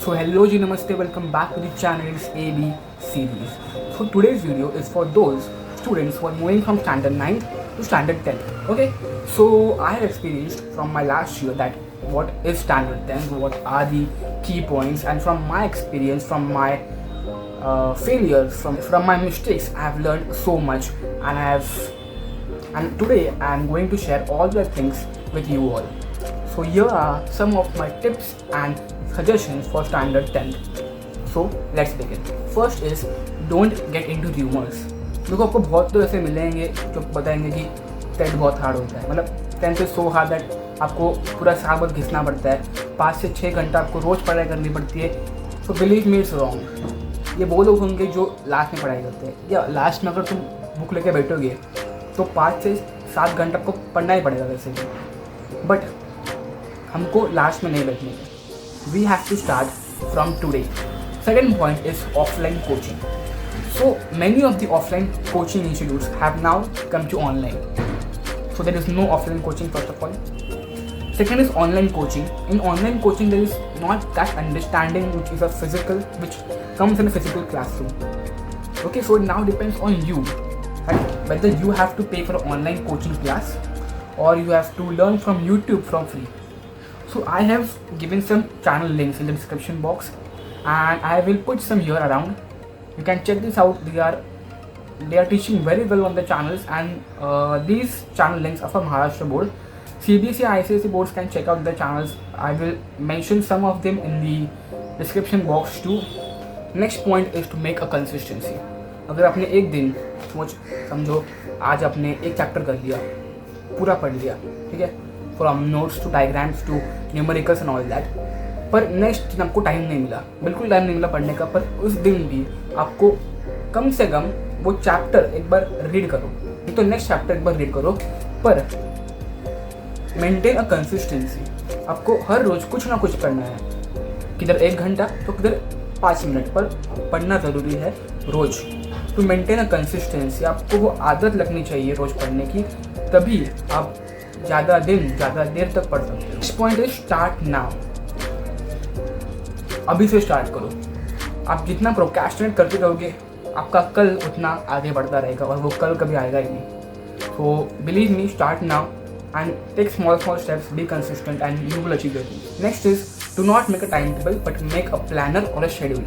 So hello ji, namaste, welcome back to the channel's AB series. So today's video is for those students who are moving from standard 9 to standard 10. Okay, so I have experienced from my last year that what is standard 10, what are the key points, and from my experience, from my failures, from my mistakes, I have learned so much, and today I am going to share all the things with you all. So here are some of my tips and suggestions for standard 10th. So let's begin. First is don't get into rumors. देखो आपको बहुत तो ऐसे मिलेंगे जो बताएंगे कि 10th बहुत हार्ड होता है, मतलब 10th is so hard that आपको पूरा साल भर घिसना पड़ता है, 5 से 6 घंटा आपको रोज़ पढ़ाई करनी पड़ती है. तो बिलीव मी इट्स रॉन्ग. ये वो लोग होंगे जो लास्ट में पढ़ाई करते हैं, या लास्ट में अगर तुम बुक लेके बैठोगे तो 5 से 7 घंटा आपको पढ़ना ही पड़ेगा वैसे भी, बट हमको लास्ट में नहीं बैठने का. We have to start from today. Second point is offline coaching. So many of the offline coaching institutes have now come to online. So there is no offline coaching first of all. Second is online coaching. In online coaching there is not that understanding which is a physical, which comes in a physical classroom. Okay, so it now depends on you, right? Whether you have to pay for an online coaching class or you have to learn from YouTube from free. So I have given some channel links in the description box and I will put some here around. You can check this out. They are teaching very well on the channels, and these channel links are from Maharashtra board. CBSE ICSE boards can check out the channels. I will mention some of them in the description box too. Next point is to make a consistency. अगर आपने एक दिन समझो आज आपने एक chapter कर लिया, पूरा पढ़ लिया, ठीक है, from notes to diagrams to numericals and all that, पर नेक्स्ट दिन आपको टाइम नहीं मिला, बिल्कुल टाइम नहीं मिला पढ़ने का, पर उस दिन भी आपको कम से कम वो चैप्टर एक बार रीड करो, नहीं तो नेक्स्ट चैप्टर एक बार रीड करो, पर मेंटेन अ कंसिस्टेंसी. आपको हर रोज़ कुछ ना कुछ करना है, किधर 1 घंटा तो किधर 5 मिनट, पर पढ़ना ज़रूरी है रोज़. टू मेंटेन अ कंसिस्टेंसी आपको वो आदत लगनी चाहिए रोज़ पढ़ने की, तभी आप ज़्यादा देर तक पढ़ सकते हो. Next point is start now. अभी से स्टार्ट करो. आप जितना प्रोक्रेस्टिनेट करते रहोगे आपका कल उतना आगे बढ़ता रहेगा और वो कल कभी आएगा ही नहीं. So believe me, start now and take small steps, be consistent and you will achieve your dream. Next is do not make a time table but make a planner और अ शेड्यूल.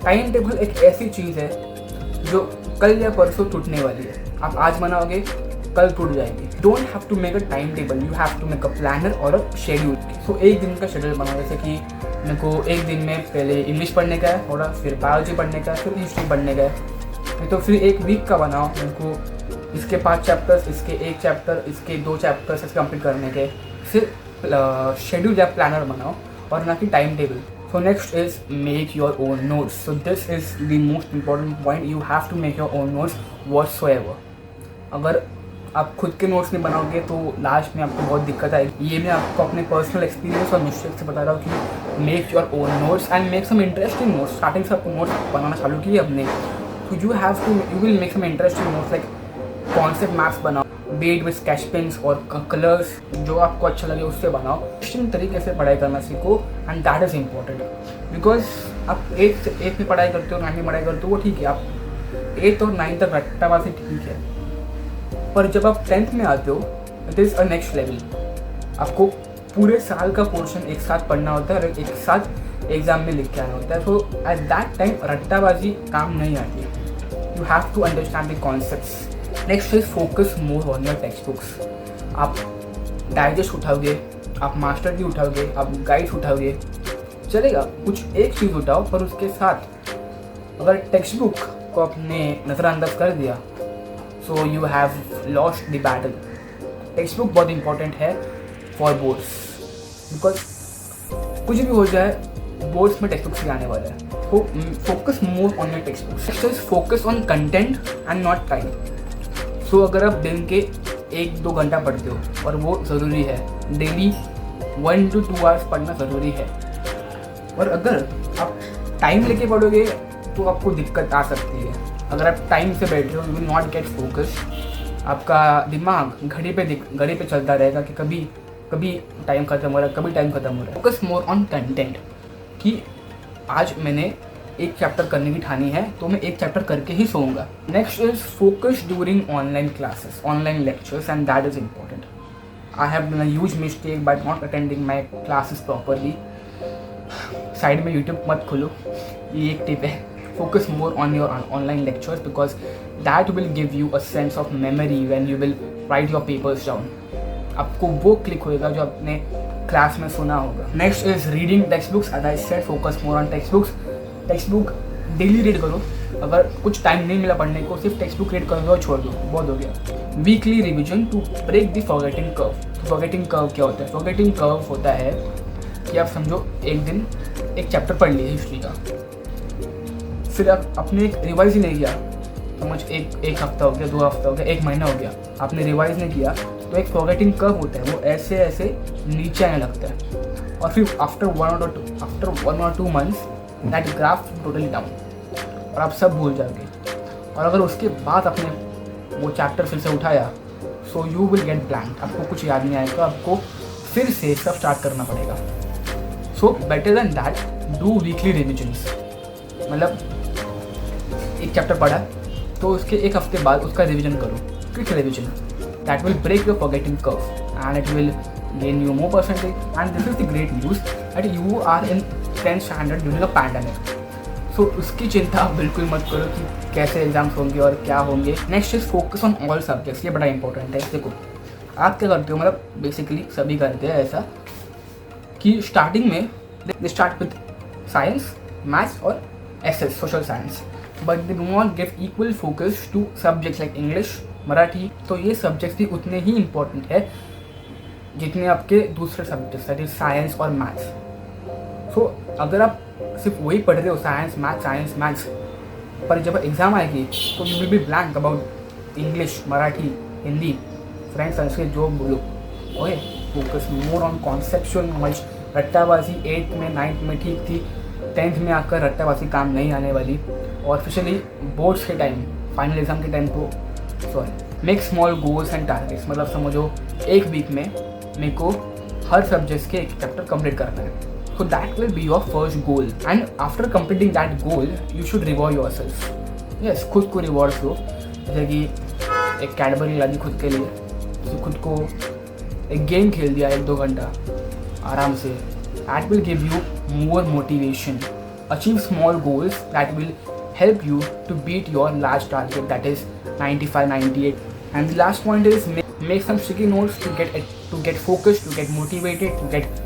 टाइम टेबल एक ऐसी चीज़ है जो कल या परसों टूटने वाली है. आप आज बनाओगे कल टूट जाएगी. Don't have to make a time table, you have to make a planner और अ शेड्यूल. सो एक दिन का शेड्यूल बनाओ, जैसे कि मेरे को एक दिन में पहले इंग्लिश पढ़ने का है थोड़ा, फिर बायोलॉजी पढ़ने का है, फिर हिस्ट्री पढ़ने का है. नहीं तो फिर एक वीक का बनाओ, मेरे को इसके 5 चैप्टर्स, इसके 1 चैप्टर, इसके 2 चैप्टर्स ऐसे कंप्लीट करने के. फिर शेड्यूल या प्लानर बनाओ और ना कि time table. So next is make your own notes. So this is the most important point. You have to make your own notes whatsoever. अगर आप खुद के नोट्स नहीं बनाओगे तो लास्ट में आपको बहुत दिक्कत आएगी. ये मैं आपको अपने पर्सनल एक्सपीरियंस और मिस्टेक से बता रहा हूँ कि make your own notes and make some interesting notes. Starting से आपको नोट्स बनाना चालू किए अपने, तो you will make some interesting notes, like concept maps बनाओ, बेड विद स्केच पेन्स और कलर्स, जो आपको अच्छा लगे उससे बनाओ. इंटरेस्टिंग तरीके से पढ़ाई करना सीखो and that is important. Because आप 8 में पढ़ाई करते हो, 9 में पढ़ाई करते हो, वो ठीक है, आप 8 और 9 तक रट्टाबाजी ठीक है, पर जब आप 10th में आते हो it is a next level. आपको पूरे साल का पोर्शन एक साथ पढ़ना होता है और एक साथ एग्जाम में लिख के आना होता है. सो एट दैट टाइम रट्टाबाजी काम नहीं आती. You have to understand the concepts. Next is focus more on your text books. आप डाइजेस्ट उठाओगे, आप मास्टर की उठाओगे, आप गाइड्स उठाओगे, चलेगा, कुछ एक चीज़ उठाओ, पर उसके साथ अगर टेक्स्ट बुक को आपने नज़रअंदाज कर दिया so you have lost the battle. Text book बहुत इंपॉर्टेंट है फॉर बोर्ड्स, बिकॉज कुछ भी हो जाए बोर्ड्स में टेक्स्ट बुक से आने वाला है. तो focus more on your text book. Next is focus on content and not time. So अगर आप दिन के 1-2 घंटा पढ़ते हो और वो ज़रूरी है, डेली 1 to 2 आवर्स पढ़ना ज़रूरी है, और अगर आप टाइम लेके पढ़ोगे तो आपको दिक्कत आ सकती है. अगर आप टाइम से बैठ रहे हो you will not gate focus. आपका दिमाग घड़ी पे चलता रहेगा कि कभी टाइम खत्म हो रहा है, कभी टाइम खत्म हो रहा है. फोकस मोर ऑन कंटेंट, कि आज मैंने एक चैप्टर करने की ठानी है तो मैं एक चैप्टर करके ही सोऊंगा. Next is focus during online classes, online lectures, and that is important. I have done a huge mistake by not attending my classes properly. Side में यूट्यूब मत खोलो, ये एक टिप है. Focus more on your online lectures because that will give you a sense of memory when you will write your papers down. आपको वो click होएगा जो आपने क्लास में सुना होगा. Next is reading text books. As I said, focus more on text books. Text book daily read करो. अगर कुछ टाइम नहीं मिला पढ़ने को, सिर्फ टेक्स्ट बुक रीड कर दो और छोड़ दो, बहुत हो गया. Weekly revision to break the forgetting curve. Forgetting curve क्या होता है? फॉरगेटिंग कर्व होता है कि आप समझो एक दिन एक चैप्टर पढ़ लिया हिस्ट्री का, फिर आप आपने एक रिवाइज ही नहीं किया. समझ एक हफ्ता हो गया, 2 हफ्ता हो गया, 1 महीना हो गया, आपने रिवाइज नहीं किया, तो एक फॉरगेटिंग कर्व होता है, वो ऐसे ऐसे नीचे आने लगता है. और फिर after 1 or 2 months that graph totally down और आप सब भूल जाओगे. और अगर उसके बाद आपने वो चैप्टर फिर से उठाया, so you will get blank. आपको कुछ याद नहीं आएगा, आपको फिर से सब स्टार्ट करना पड़ेगा. So better than that do weekly revisions. मतलब एक चैप्टर पढ़ा तो उसके एक हफ्ते बाद उसका रिविजन करो, quick revision. That will break your forgetting curve and it will gain you more percentage. And this is the great news that you are in 10th standard during a pandemic. So उसकी चिंता आप बिल्कुल मत करो कि कैसे exams होंगे और क्या होंगे. Next is focus on all subjects. ये बड़ा इंपॉर्टेंट है. देखो आप क्या करते हो, मतलब बेसिकली सभी करते हैं ऐसा कि स्टार्टिंग में they start with science, maths और SS, social science, but they do not give equal focus to subjects like English, Marathi. तो ये सब्जेक्ट्स भी उतने ही इंपॉर्टेंट है जितने आपके दूसरे सब्जेक्ट्स दैट इज साइंस और मैथ्स. सो अगर आप सिर्फ वही पढ़ रहे हो, साइंस मैथ्स, पर जब एग्ज़ाम आएगी तो you will be blank about English, Marathi, Hindi, French, Sanskrit, जो बोलो. Okay, focus more on conceptual knowledge. रट्टाबाजी 8th में 9th में ठीक थी, 10th में आकर रट्टाबाजी काम नहीं आने वाली. और स्पेशली बोर्ड्स के टाइम, फाइनल एग्जाम के टाइम तो make small goals and targets. मतलब समझो एक वीक में मेरे को हर सब्जेक्ट के एक चैप्टर कंप्लीट करना है. So that will be your first goal. And after completing that goal you should reward your self. Yes, खुद को रिवॉर्ड दो. जैसे कि एक कैडबरी ला दी खुद के लिए, तो खुद को एक गेम खेल दिया 1-2 घंटा आराम से. That will give you more motivation. Achieve small goals that will help you to beat your large target, that is 95, 98. And the last point is make some sticky notes to get focused, to get motivated, to get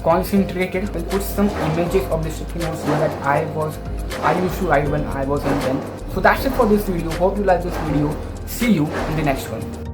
concentrated. We'll put some images of the sticky notes here that I used to write when I was in 10th. So that's it for this video. Hope you like this video. See you in the next one.